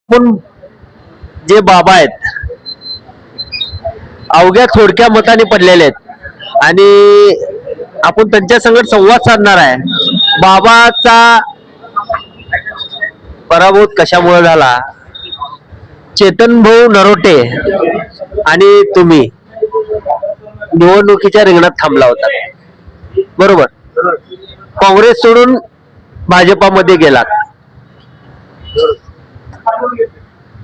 पण जे बाबा आहेत अवघ्या थोडक्या मताने पडलेले आहेत आणि आपण त्यांच्या संगत संवाद साधणार आहे. बाबाचा पराभूत कशामुळे झाला? चेतन भाऊ नरोटे आणि तुम्ही निवडणुकीच्या रिंगणात थांबला होता, बरोबर? काँग्रेस सोडून भाजपामध्ये गेलात.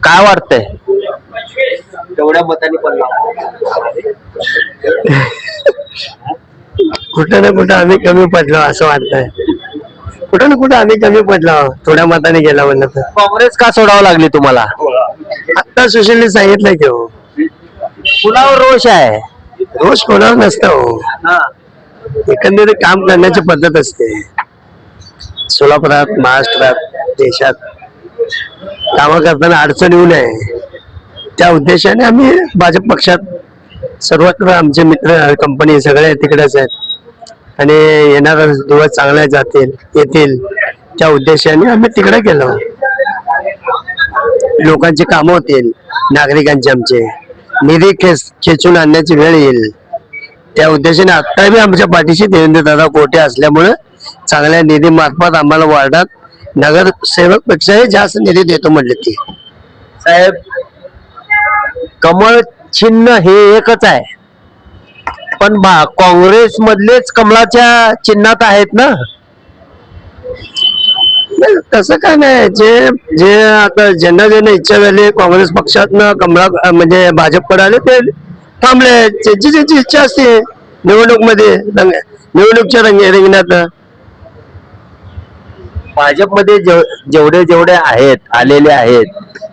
काय वाटतंय तेवढ्या मताने पडला? कुठं ना कुठं आम्ही कमी पडलो असं वाटतंय. कुठं ना कुठं आम्ही कमी पडलो थोड्या मताने गेला म्हणलं तर. काँग्रेस का सोडावं लागली तुम्हाला? आता सुशीलने सांगितलं की हो, कुणावर रोष आहे? रोज कोणावर नसतं हो, एकंदरीत काम करण्याची पद्धत असते. सोलापुरात, महाराष्ट्रात, देशात काम करताना अडचण येऊ नये त्या उद्देशाने आम्ही भाजप पक्षात सर्वत्र आमचे मित्र कंपनी सगळे तिकडेच आहेत आणि येणारा दिवस चांगले जातील येतील त्या उद्देशाने आम्ही तिकडे गेलो. लोकांची कामं होतील, नागरिकांचे आमचे निधी खेचून आणण्याची वेळ येईल त्या उद्देशाने आता बी आमच्या पाठीशी देवेंद्र दादा कोटे असल्यामुळे चांगल्या निधी मार्फत आम्हाला वार्डात नगरसेवक पेक्षाही जास्त निधी देतो म्हणले. ती साहेब, कमळ चिन्ह हे एकच आहे, पण काँग्रेस मधलेच कमळाच्या चिन्हात आहेत ना? तसं काय नाही. जे जे आता ज्यांना ज्यांना इच्छा झाली काँग्रेस पक्षातनं कमळा म्हणजे भाजपकडे आले ते थांबले. ज्याची ज्याची इच्छा असते निवडणूक मध्ये निवडणूकच्या रिंगणात. भाजपमध्ये जेवढे जेवढे आहेत आलेले आहेत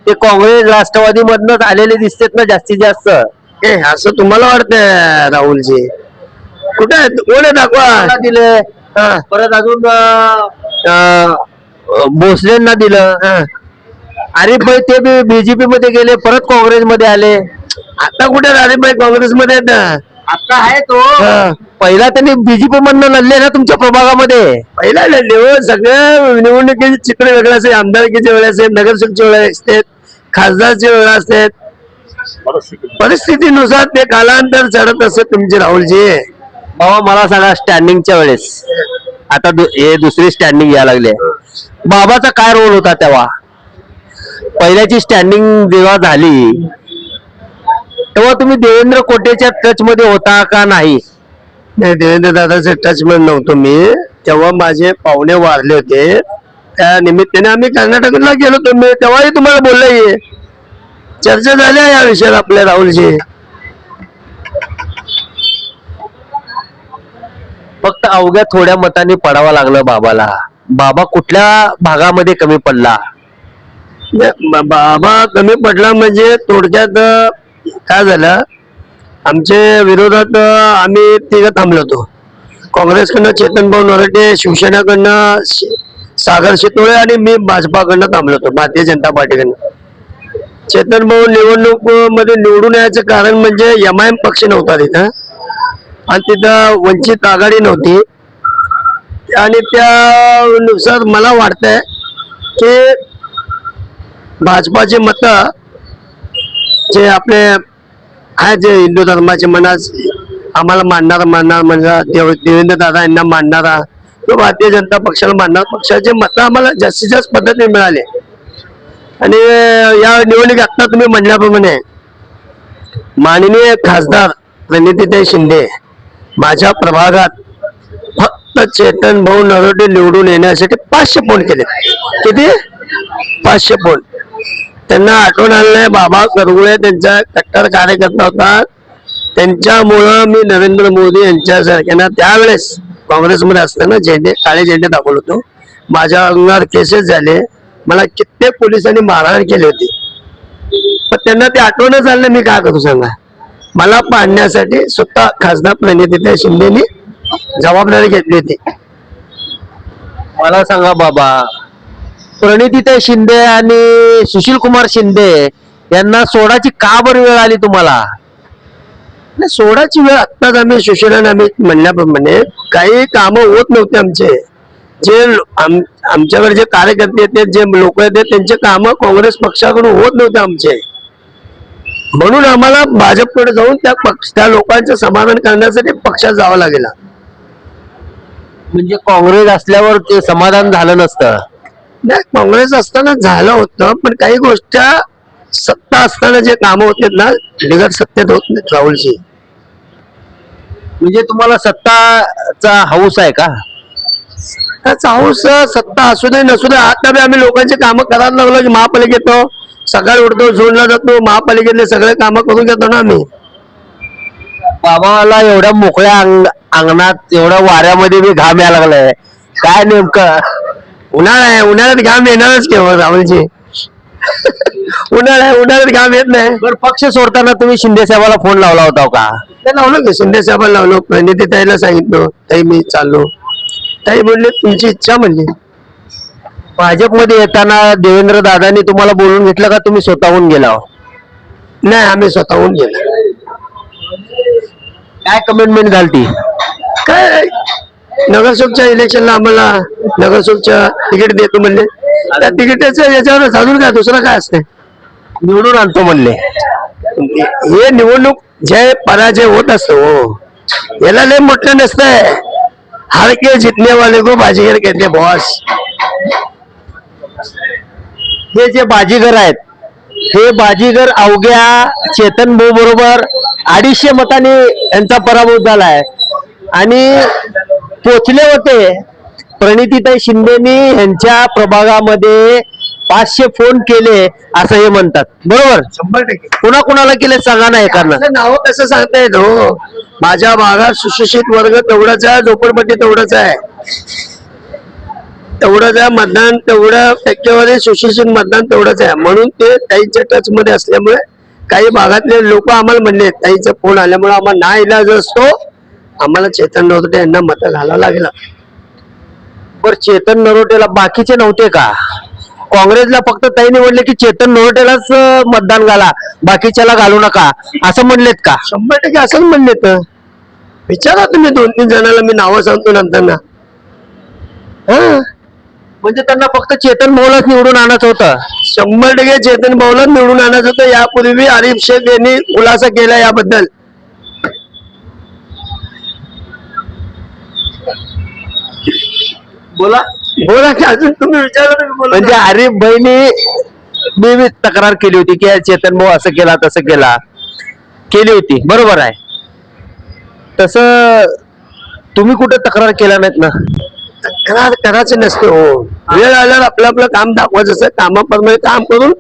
ते काँग्रेस राष्ट्रवादी मधनच आलेले दिसतात ना जास्तीत जास्त. असं तुम्हाला वाटतंय राहुलजी? कुठे आहेत? कोण आहे? दाखवा. दिले परत अजून भोसलेंना दिलं. अरे भाई ते बी बीजेपी मध्ये गेले, परत काँग्रेसमध्ये आले. आता कुठे राधेबाई काँग्रेसमध्ये आहेत? आता आहे तो. पहिला त्यांनी बीजेपी मधनं लढले ना तुमच्या प्रभागामध्ये. पहिला लढले हो. सगळ्या निवडणुकीचे चित्र वेगळं असते. आमदारकीचे वेळ असते, नगरसेवकचे वेळ असते, खासदारचे वेळ असते. परिस्थितीनुसार ते कालांतर चढत असत तुमचे राहुलजी. बाबा मला सांगा, स्टँडिंगच्या वेळेस आता हे दुसरी स्टँडिंग यायला लागले, बाबाचा काय रोल होता तेव्हा? पहिल्याची स्टँडिंग जेव्हा झाली तेव्हा तुम्ही देवेंद्र कोटेच्या टच मध्ये होता का नाही? नाही, देवेंद्र दादाचे टच मध्ये नव्हतो मी. तेव्हा माझे पाहुणे वारले होते, त्या निमित्ताने आम्ही कर्नाटकला गेलो होतो. मी तेव्हाही तुम्हाला बोललोय, चर्चा झाल्या या विषयावर आपल्या राहुलजी. फक्त अवघ्या थोड्या मतांनी पडावं लागलं बाबाला. बाबा कुठल्या भागामध्ये कमी पडला? बाबा कमी पडला म्हणजे थोडक्यात काय झालं, आमच्या विरोधात आम्ही तिघं थांबलो होतो. काँग्रेसकडनं चेतन भाऊ नरोटे, शिवसेनेकडनं सागर शितोळे आणि मी भाजपाकडनं थांबलो होतो, भारतीय जनता पार्टीकडनं. चेतन भाऊ निवडणूक मध्ये निवडून यायचं कारण म्हणजे MIM पक्ष नव्हता तिथं आणि तिथं वंचित आघाडी नव्हती आणि त्यानुसार मला वाटतंय की भाजपाचे मत जे आपले आहे जे हिंदू धर्माचे मनास आम्हाला मानणारा म्हणजे देवेंद्र दादा यांना मानणारा किंवा भारतीय जनता पक्षाला मानणारा पक्षाचे मत आम्हाला जास्तीत जास्त पद्धतीने मिळाले. आणि या निवडणुकीत आता तुम्ही म्हणल्याप्रमाणे माननीय खासदार प्रणितीताई शिंदे माझ्या प्रभागात फक्त चेतन भाऊ नरोटे निवडून येण्यासाठी 500 फोन केले. किती? 500 फोन. त्यांना आठवण आलं नाही, बाबा करगुळे त्यांचा कट्टर कार्यकर्ता होता. त्यांच्यामुळं मी नरेंद्र मोदी यांच्यासारख्यांना त्यावेळेस काँग्रेसमध्ये असताना काळे झेंडे दाखवलो होतो. माझ्या अंगावर केसेस झाले, मला कित्येक पोलिसांनी मारहाण केली होती, पण त्यांना ते आठवणच आलं नाही. मी काय करू सांगा? मला पाडण्यासाठी स्वतः खासदार प्रणितीताई शिंदेनी जबाबदारी घेतली होती. मला सांगा बाबा, प्रणितीताई शिंदे आणि सुशील कुमार शिंदे यांना सोडाची का बरं वेळ आली तुम्हाला? सोडाची वेळ आत्ताच आम्ही सुशीलाने आम्ही म्हणल्याप्रमाणे काही कामं होत नव्हते आमचे. आमच्याकडे जे कार्यकर्ते आहेत जे लोक आहेत त्यांचे काम काँग्रेस पक्षाकडून होत नव्हते आमचे, म्हणून आम्हाला भाजपकडे जाऊन त्या लोकांचं समाधान करण्यासाठी पक्षात जावं लागेल. म्हणजे काँग्रेस असल्यावर ते समाधान झालं नसतं. नाही, काँग्रेस असताना झालं होतं, पण काही गोष्टी सत्ता असताना जे कामं होते ना बिगट सत्तेत होत नाहीत राहुलजी. म्हणजे तुम्हाला सत्ताचा हौस आहे का? त्याचा हौस सत्ता असू दे नसू दे, आता बी आम्ही लोकांची कामं करायला लागलो की महापालिकेत सकाळी उठतो, झोनला जातो, महापालिकेतले सगळे कामं करून घेतो ना आम्ही. बाबाला एवढ्या मोकळ्या अंगणात एवढ्या वाऱ्यामध्ये बी घाम यायला लागलाय, काय नेमकं? उन्हाळा आहे, उन्हाळ्यात घाम येणारच केवळ राहुलजी. उन्हाळ्यात घाम येत नाही. बरं, पक्ष सोडताना तुम्ही शिंदे साहेबाला फोन लावला होता का? ते लावलं की शिंदे साहेबांना लावलो, प्रणिती ताईला सांगितलं, ताई मी चाललो. ताई म्हणले तुमची इच्छा म्हणली. भाजपमध्ये येताना देवेंद्र दादांनी तुम्हाला बोलून घेतलं का तुम्ही स्वतःहून गेला? नाही, आम्ही स्वतःहून गेलो. काय कमिटमेंट झाली ती? काय नगरसेवकच्या इलेक्शनला आम्हाला नगरसेवकच्या तिकीट देतो म्हणले, त्या तिकिटाचं याच्यावर अजून काय दुसरं काय असते, निवडून आणतो म्हणले. हे निवडणूक जे पराजय होत असतो याला लय मोठं नसतंय. हार के जितने वाले को बाजीगर कहते बॉस. हे जे बाजीगर आहेत हे बाजीगर अवघ्या चेतन भाऊ बरोबर 250 मतांनी यांचा पराभव झालाय आणि पोचले होते. प्रणितीताई शिंदेनी यांच्या प्रभागामध्ये 500 फोन केले असं हे म्हणतात, बरोबर? 100%. कुणाला केले सांगा ना एकानं. नाव कसं सांगता येत हो? माझ्या भागात सुशिक्षित वर्ग तेवढाच आहे, झोपडपट्टी तेवढंच आहे, तेवढंच आहे मतदान, तेवढं टक्केवारी सुशिक्षित मतदान तेवढंच आहे. म्हणून ते ताईच्या टच मध्ये असल्यामुळे काही भागातले लोक आम्हाला म्हणले, ताईचा फोन आल्यामुळे आम्हाला ना इलाज असतो, आम्हाला चेतन नरोटे यांना मत घालावं लागलं. बरं, चेतन नरोटेला बाकीचे नव्हते का? काँग्रेसला फक्त ताई निवडले की चेतन नरोटेलाच मतदान घाला, बाकीच्याला घालू नका असं म्हणलेत का? 100% असंच म्हणले. तर विचारा तुम्ही 2-3 जणांना, मी नावं सांगतो नंतर ना. म्हणजे त्यांना फक्त चेतन भाऊलाच निवडून आणायचं होतं. 100% चेतन भाऊला निवडून आणायचं होतं. यापूर्वी आरिफ शेख यांनी खुलासा केला याबद्दल. बोला की अजून तुम्ही विचारा. म्हणजे आरिफ भाईनी मी तक्रार केली होती की चेतन भाऊ असं केला तसं केली होती, बरोबर आहे? तसं तुम्ही कुठे तक्रार केला नाहीत ना? तक्रार करायचं नसते हो. वेळ आल्यावर आपलं काम दाखवायचं असतं. कामाप्रमाणे काम करून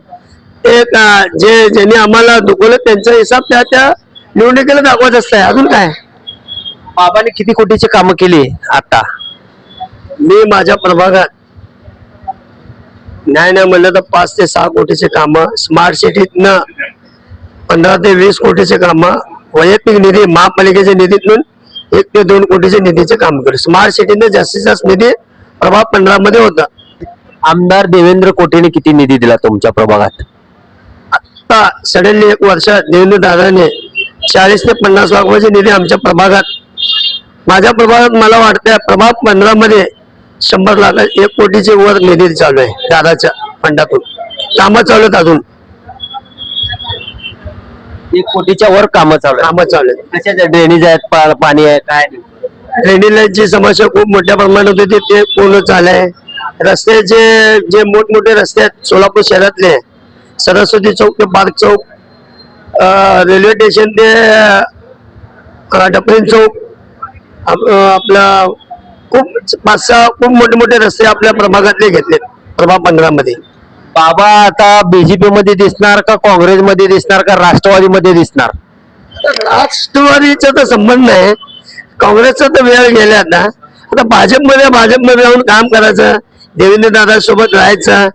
एक ज्यांनी आम्हाला दुखवलं त्यांचा हिसाब त्या निवडणुकीला दाखवायचं असतंय. अजून काय? बाबांनी किती कोटीची कामं केली आता? मी माझ्या प्रभागात नाही म्हणलं तर 5 ते 6 कोटीचे काम, स्मार्ट सिटीतनं 15 ते 20 कोटीचे काम, वैयक्तिक निधी महापालिकेच्या निधीतून 1 ते 2 कोटीचे निधीचे काम केले. स्मार्ट सिटीनं जास्तीत जास्त निधी प्रभाग 15 मध्ये होता. आमदार देवेंद्र कोटेने किती निधी दिला तुमच्या प्रभागात? आता सडनली 1 वर्षात देवेंद्र दादाने 40 ते 50 लाख रुपयाचे निधी आमच्या प्रभागात, माझ्या प्रभागात मला वाटतं प्रभाग 15 मध्ये 100 लाख 1 कोटीचे वर निधी चालू आहे दादाच्या फंडातून. कामं चालू आहेत अजून 1 कोटीच्या वर कामं चालू आहेत. कशाच्या ड्रेनेज आहेत, पाणी आहे, काय? ड्रेनेज लाईनची समस्या खूप मोठ्या प्रमाणात होती, ते पूर्ण झालंय. रस्त्याचे जे मोठमोठे रस्ते आहेत सोलापूर शहरातले, सरस्वती चौक ते पार्क चौक, रेल्वे स्टेशन ते डपरीन चौक, आपला खूप 5-6 खूप मोठे मोठे रस्ते आपल्या प्रभागातले घेतलेत प्रभाग 15 मध्ये. बाबा आता बीजेपी मध्ये दिसणार का, काँग्रेसमध्ये दिसणार का, राष्ट्रवादीमध्ये दिसणार? राष्ट्रवादीचा तर संबंध नाही, काँग्रेसचा तर वेळ गेला. आता भाजपमध्ये राहून काम करायचं, देवेंद्र दादा सोबत राहायचं,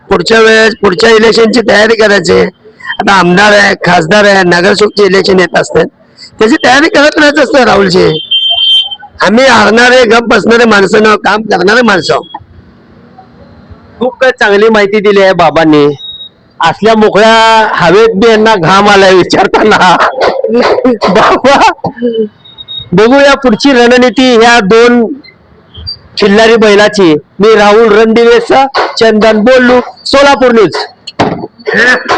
पुढच्या वेळेस पुढच्या इलेक्शनची तयारी करायची. आता आमदार आहे, खासदार आहे, नगरसेवकचे इलेक्शन येत असतात, त्याची तयारी करत राहायचं असतं राहुलजी. आम्ही हारणारे गप बसणारे माणसं न, काम करणारे माणसं. खूप काही चांगली माहिती दिली आहे बाबांनी. असल्या मोकळ्या हवेत बी यांना घाम आलाय विचारताना. बाबा बघूया पुढची रणनीती ह्या 2 खिल्लारी बैलाची. मी राहुल रणदिवेस, चंदन बोलू, सोलापूर न्यूज.